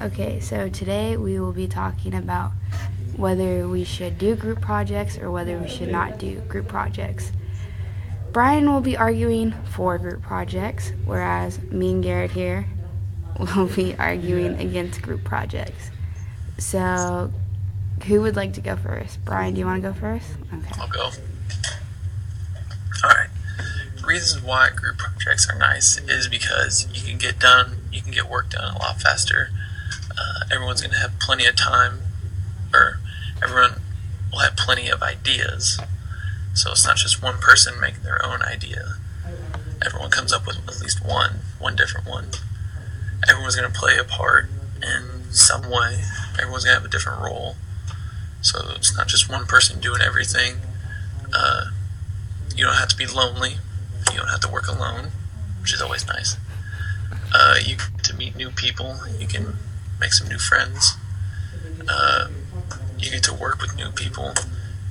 Okay, so today we will be talking about whether we should do group projects or whether we should not do group projects. Brian will be arguing for group projects, whereas me and Garrett here will be arguing against group projects. So, who would like to go first? Brian, do you want to go first? Okay. I'll go. Alright. The reasons why group projects are nice is because you can get work done a lot faster. Everyone's going to have plenty of time, or everyone will have plenty of ideas. So it's not just one person making their own idea. Everyone comes up with at least one different one. Everyone's going to play a part in some way. Everyone's going to have a different role. So it's not just one person doing everything. You don't have to be lonely. You don't have to work alone, which is always nice. You get to meet new people. You can make some new friends. You get to work with new people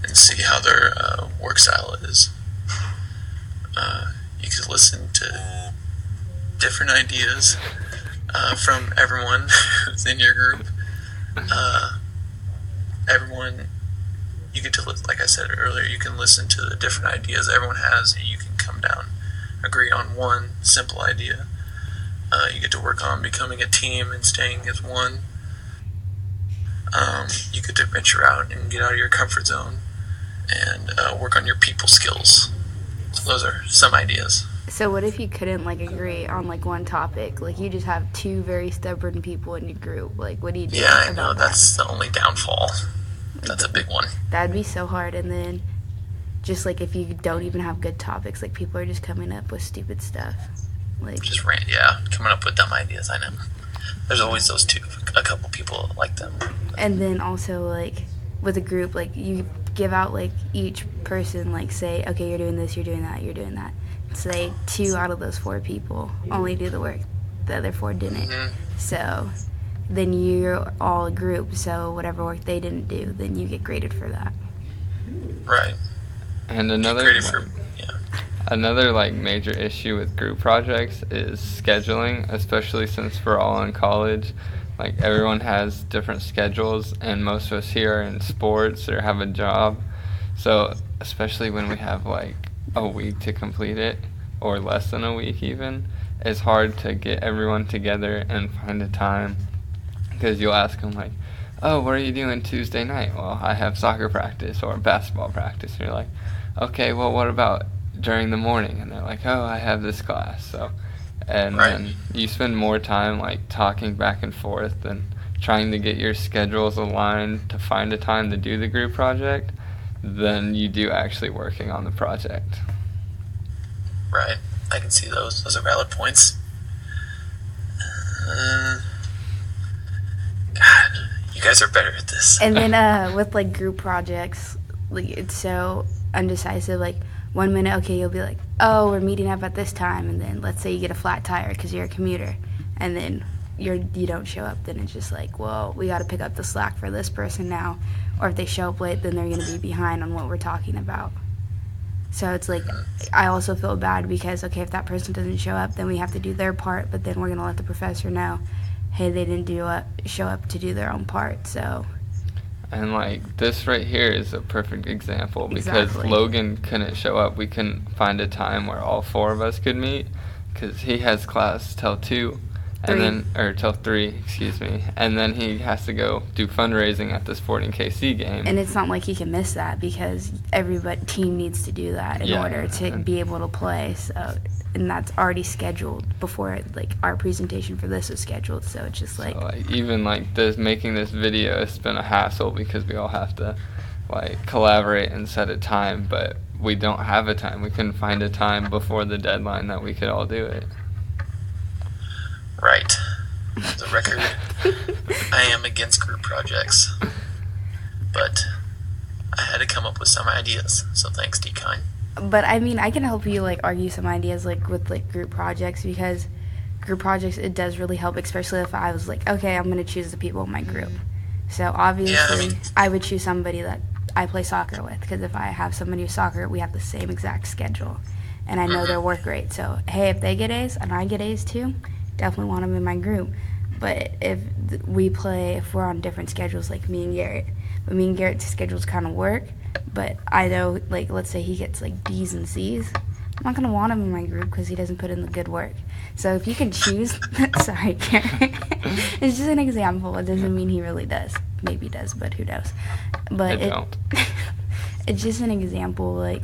and see how their work style is. You can listen to different ideas from everyone who's in your group. Everyone, you get to, like I said earlier, you can listen to the different ideas everyone has, and you can come down, agree on one simple idea. You get to work on becoming a team and staying as one. You get to venture out and get out of your comfort zone and work on your people skills. So those are some ideas. So what if you couldn't agree on one topic? You just have two very stubborn people in your group. What do you do? Yeah, I know, that's the only downfall. That's a big one. That'd be so hard. And then just if you don't even have good topics, people are just coming up with stupid stuff. Coming up with dumb ideas, I know. There's always those two, a couple people like them. And then also with a group, you give out each person say, okay, you're doing this, you're doing that, you're doing that. Say 2 out of those 4 people only do the work, the other 4 didn't. Mm-hmm. So then you're all a group, so whatever work they didn't do, then you get graded for that. Right. And another major issue with group projects is scheduling, especially since we're all in college. Everyone has different schedules, and most of us here are in sports or have a job. So especially when we have a week to complete it, or less than a week even, it's hard to get everyone together and find a time, because you'll ask them oh, what are you doing Tuesday night? Well, I have soccer practice or basketball practice. And you're like, okay, well, what about during the morning? And they're like, oh, I have this class. So, and right. Then you spend more time talking back and forth and trying to get your schedules aligned to find a time to do the group project than you do actually working on the project. Right. I can see those. Those are valid points. God, you guys are better at this. And then with group projects, it's so undecisive. 1 minute, okay, you'll be oh, we're meeting up at this time, and then let's say you get a flat tire because you're a commuter, and then you don't show up. Then it's just well, we got to pick up the slack for this person now, or if they show up late, then they're going to be behind on what we're talking about. So it's I also feel bad because, okay, if that person doesn't show up, then we have to do their part, but then we're going to let the professor know, hey, they didn't show up to do their own part, so. And this right here is a perfect example because Exactly. Logan couldn't show up. We couldn't find a time where all 4 of us could meet because he has class till 2. Till 3, excuse me. And then he has to go do fundraising at the Sporting KC game. And it's not he can miss that because team needs to do that in order to be able to play. So, and that's already scheduled before our presentation for this is scheduled. So it's just even this, making this video, it's been a hassle because we all have to collaborate and set a time, but we don't have a time. We couldn't find a time before the deadline that we could all do it. Right. For the record, I am against group projects, but I had to come up with some ideas, so thanks, Dekine. But I mean, I can help you argue some ideas with group projects, because group projects, it does really help, especially if I was okay, I'm going to choose the people in my group. So obviously, I would choose somebody that I play soccer with, because if I have somebody who's soccer, we have the same exact schedule, and I know their work rate. So hey, if they get A's and I get A's too, definitely want them in my group. But if if we're on different schedules, like me and Garrett, but me and Garrett's schedules kind of work. But I know, like, let's say he gets like B's and C's, I'm not gonna want him in my group because he doesn't put in the good work. So if you can choose, sorry, Garrett, it's just an example. It doesn't mean he really does. Maybe he does, but who knows? But I don't. it's just an example. Like,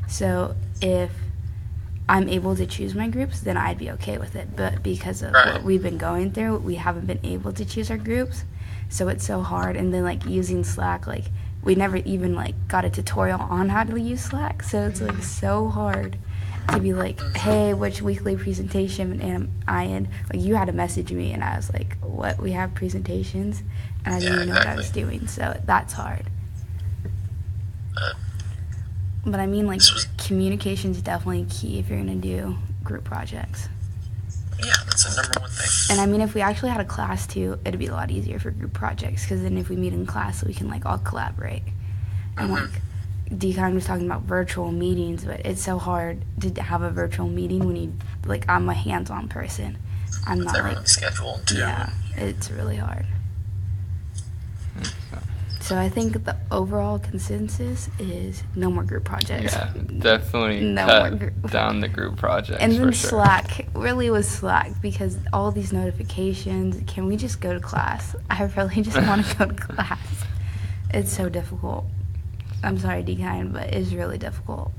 so if I'm able to choose my groups, then I'd be okay with it. But because of Right. what we've been going through, we haven't been able to choose our groups. So it's so hard. And then, like, using Slack, like, we never even, like, got a tutorial on how to use Slack. So it's, like, so hard to be like, hey, which weekly presentation am I in? Like, you had to message me, and I was like, what? We have presentations? And I didn't Yeah, even know what I was exactly. doing. So that's hard. Uh, But I mean, like, This was- communication's definitely key if you're going to do group projects. Yeah, that's the number one thing. And I mean, if we actually had a class too, it'd be a lot easier for group projects because then if we meet in class, we can like all collaborate. And like, Deacon was talking about virtual meetings, but it's so hard to have a virtual meeting when you like. I'm a hands-on person. I'm With not like, everyone's schedule too. yeah, it's really hard. So, So I think the overall consensus is no more group projects. yeah, definitely No more cut group down the group projects And then for sure. Slack really was Slack because all these notifications. Can we just go to class? I really just want to go to class. It's so difficult. I'm sorry, Deacon, but it's really difficult.